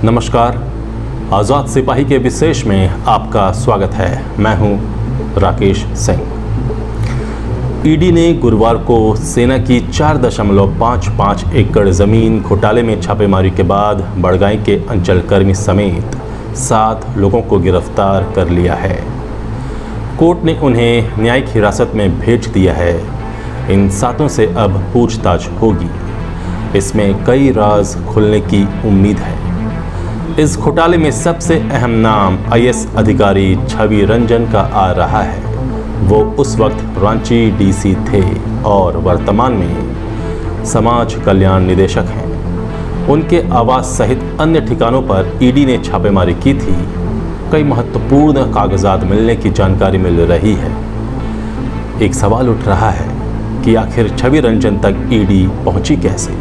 नमस्कार, आज़ाद सिपाही के विशेष में आपका स्वागत है। मैं हूं राकेश सिंह। ईडी ने गुरुवार को सेना की 4.55 एकड़ ज़मीन घोटाले में छापेमारी के बाद बड़गाई के अंचलकर्मी समेत 7 लोगों को गिरफ्तार कर लिया है। कोर्ट ने उन्हें न्यायिक हिरासत में भेज दिया है। इन 7 से अब पूछताछ होगी। इसमें कई राज खुलने की उम्मीद है। इस घोटाले में सबसे अहम नाम आईएएस अधिकारी छवि रंजन का आ रहा है। वो उस वक्त रांची डीसी थे और वर्तमान में समाज कल्याण निदेशक हैं। उनके आवास सहित अन्य ठिकानों पर ईडी ने छापेमारी की थी। कई महत्वपूर्ण कागजात मिलने की जानकारी मिल रही है। एक सवाल उठ रहा है कि आखिर छवि रंजन तक ईडी पहुंची कैसे?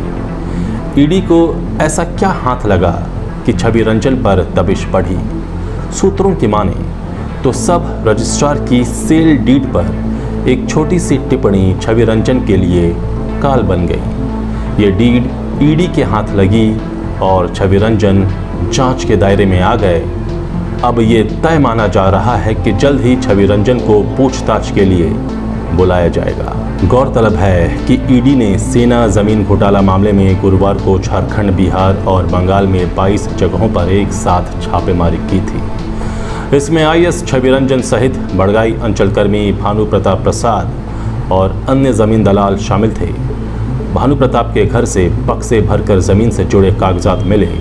ईडी को ऐसा क्या हाथ लगा कि छवि रंजन पर दबिश बढ़ी? सूत्रों की माने तो सब रजिस्ट्रार की सेल डीड पर एक छोटी सी टिप्पणी छवि रंजन के लिए काल बन गई। ये डीड ईडी के हाथ लगी और छवि रंजन जांच के दायरे में आ गए। अब ये तय माना जा रहा है कि जल्द ही छवि रंजन को पूछताछ के लिए बुलाया जाएगा। गौरतलब है कि ईडी ने सेना जमीन घोटाला मामले में गुरुवार को झारखंड, बिहार और बंगाल में 22 जगहों पर एक साथ छापेमारी की थी। इसमें आईएएस छवि रंजन सहित बड़गाई अंचलकर्मी भानु प्रताप प्रसाद और अन्य जमीन दलाल शामिल थे। भानु प्रताप के घर से बक्से भरकर जमीन से जुड़े कागजात मिले।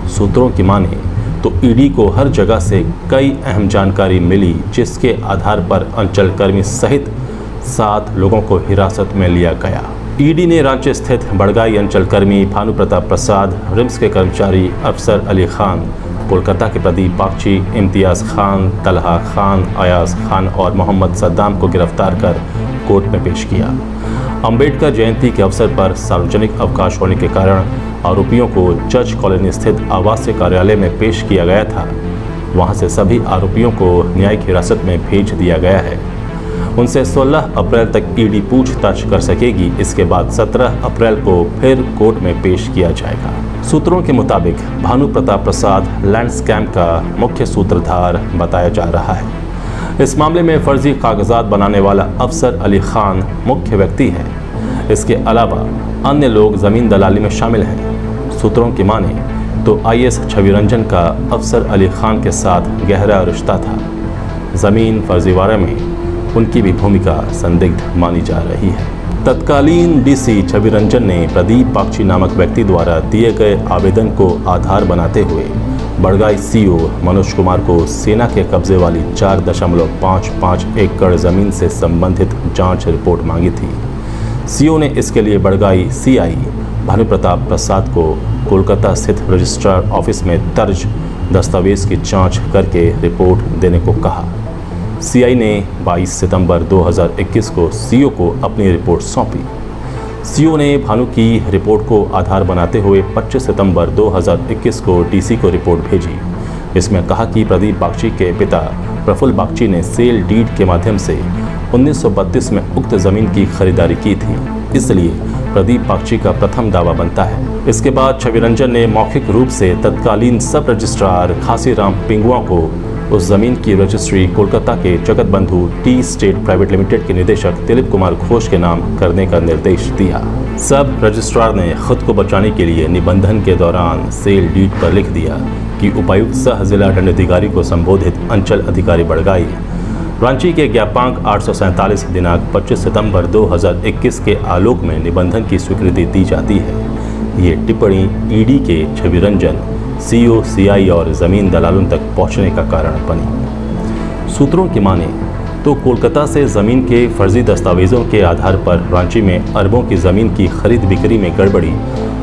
सूत्रों की माने तो ईडी को हर जगह से कई अहम जानकारी मिली, जिसके आधार पर अंचलकर्मी सहित 7 लोगों को हिरासत में लिया गया। ईडी ने रांची स्थित बड़गाई अंचलकर्मी भानु प्रताप प्रसाद, रिम्स के कर्मचारी अफसर अली खान, कोलकाता के प्रदीप बागची, इम्तियाज़ खान, तलहा खान, अयाज खान और मोहम्मद सद्दाम को गिरफ्तार कर कोर्ट में पेश किया। अंबेडकर जयंती के अवसर पर सार्वजनिक अवकाश होने के कारण आरोपियों को जज कॉलोनी स्थित आवासीय कार्यालय में पेश किया गया था। वहां से सभी आरोपियों को न्यायिक हिरासत में भेज दिया गया है। उनसे 16 अप्रैल तक ईडी पूछताछ कर सकेगी। इसके बाद 17 अप्रैल को फिर कोर्ट में पेश किया जाएगा। सूत्रों के मुताबिक भानु प्रताप प्रसाद लैंड स्कैम का मुख्य सूत्रधार बताया जा रहा है। इस मामले में फर्जी कागजात बनाने वाला अफसर अली खान मुख्य व्यक्ति है। इसके अलावा अन्य लोग जमीन दलाली में शामिल हैं। सूत्रों की माने तो आईएएस छवि रंजन का अफसर अली खान के साथ गहरा रिश्ता था। जमीन फर्जीवाड़े में उनकी भी भूमिका संदिग्ध मानी जा रही है। तत्कालीन डीसी छवि रंजन ने प्रदीप बागची नामक व्यक्ति द्वारा दिए गए आवेदन को आधार बनाते हुए बड़गाई सीओ मनोज कुमार को सेना के कब्जे वाली 4.55 एकड़ ज़मीन से संबंधित जांच रिपोर्ट मांगी थी। सीओ ने इसके लिए बड़गाई सीआई भानु प्रताप प्रसाद को कोलकाता स्थित रजिस्ट्रार ऑफिस में दर्ज दस्तावेज की जांच करके रिपोर्ट देने को कहा। सीआई ने 22 सितंबर 2021 को सीओ को अपनी रिपोर्ट सौंपी। सीओ ने भानु की रिपोर्ट को आधार बनाते हुए 25 सितंबर 2021 को डीसी को रिपोर्ट भेजी। इसमें कहा कि प्रदीप बागची के पिता प्रफुल्ल बागची ने सेल डीड के माध्यम से 1932 में उक्त ज़मीन की खरीदारी की थी, इसलिए प्रदीप बागची का प्रथम दावा बनता है। इसके बाद छवि रंजन ने मौखिक रूप से तत्कालीन सब रजिस्ट्रार खासीराम पिंगुआ को उस जमीन की रजिस्ट्री कोलकाता के जगत बंधु टी स्टेट प्राइवेट लिमिटेड के निदेशक दिलीप कुमार घोष के नाम करने का निर्देश दिया। सब रजिस्ट्रार ने खुद को बचाने के लिए निबंधन के दौरान सेल डीड पर लिख दिया कि उपायुक्त सह जिला दंडाधिकारी को संबोधित अंचल अधिकारी बड़गाई रांची के ज्ञापांक 847 दिनांक 25 सितंबर 2021 के आलोक में निबंधन की स्वीकृति दी जाती है। ये टिप्पणी ईडी के छवि रंजन, सीओ, सीआई और ज़मीन दलालों तक पहुंचने का कारण बनी। सूत्रों की माने तो कोलकाता से ज़मीन के फर्जी दस्तावेज़ों के आधार पर रांची में अरबों की ज़मीन की खरीद बिक्री में गड़बड़ी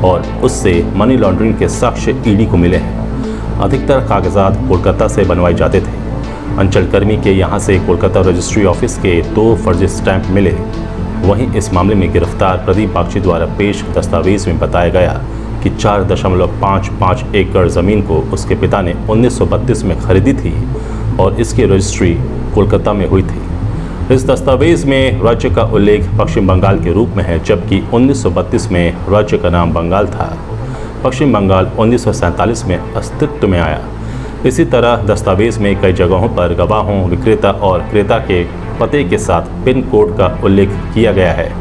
और उससे मनी लॉन्ड्रिंग के साक्ष्य ईडी को मिले हैं। अधिकतर कागजात कोलकाता से बनवाए जाते थे। अंचलकर्मी के यहाँ से कोलकाता रजिस्ट्री ऑफिस के 2 फर्जी स्टैंप मिले। वहीं इस मामले में गिरफ्तार प्रदीप बागची द्वारा पेश दस्तावेज में बताया गया कि 4.55 एकड़ ज़मीन को उसके पिता ने 1932 में खरीदी थी और इसकी रजिस्ट्री कोलकाता में हुई थी। इस दस्तावेज में राज्य का उल्लेख पश्चिम बंगाल के रूप में है, जबकि 1932 में राज्य का नाम बंगाल था। पश्चिम बंगाल 1947 में अस्तित्व में आया। इसी तरह दस्तावेज में कई जगहों पर गवाहों, विक्रेता और क्रेता के पते के साथ पिन कोड का उल्लेख किया गया है।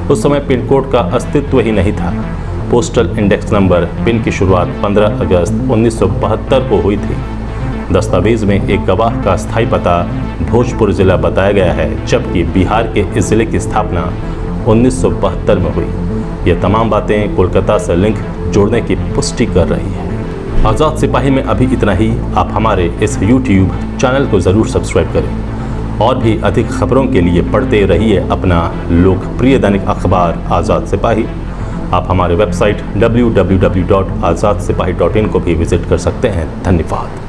उस समय पिन कोड का अस्तित्व ही नहीं था। पोस्टल इंडेक्स नंबर पिन की शुरुआत 15 अगस्त 1972 को हुई थी। दस्तावेज में एक गवाह का स्थायी पता भोजपुर जिला बताया गया है, जबकि बिहार के इस जिले की स्थापना 1972 में हुई। ये तमाम बातें कोलकाता से लिंक जोड़ने की पुष्टि कर रही है। आज़ाद सिपाही में अभी इतना ही। आप हमारे इस YouTube चैनल को ज़रूर सब्सक्राइब करें और भी अधिक खबरों के लिए पढ़ते रहिए अपना लोकप्रिय दैनिक अखबार आज़ाद सिपाही। आप हमारे वेबसाइट www.azadsipahi.in को भी विजिट कर सकते हैं। धन्यवाद।